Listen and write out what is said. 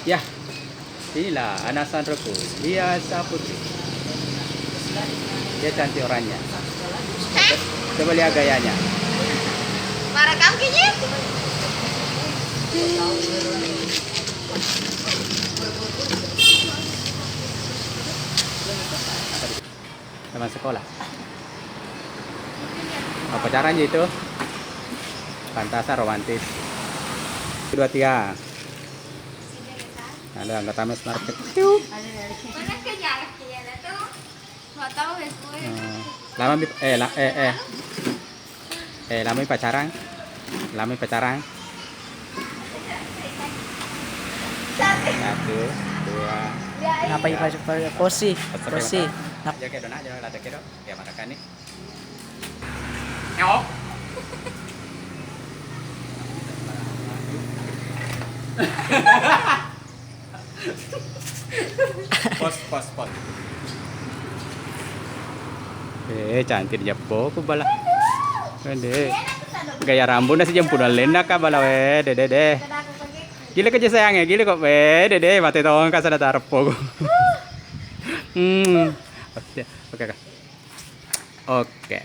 Ya, inilah anak sandroku. Biasa putih. Dia cantik orangnya. Coba lihat gayanya. Marah kamu kayaknya. Teman sekolah. Apa caranya itu? Pantasan romantis. Kedua tiga. Ada anggota mes market. Mana kejalan dia tuh? Nggak tahu ya gue. Lama lama pacaran. Lama pacaran. Satu, dua. Kenapa ipasok pada posi? Posi. Ya kayak dona aja lah kayak kayak mana kan nih? Nyok. Pos. Cantik jabo ku bala. Dede. Gaya rambut nasi jempuran lena ka bala we dede. Gila kerja sayangnya, gila kok dede mati tong ka sana tarpo. Oke. Oke.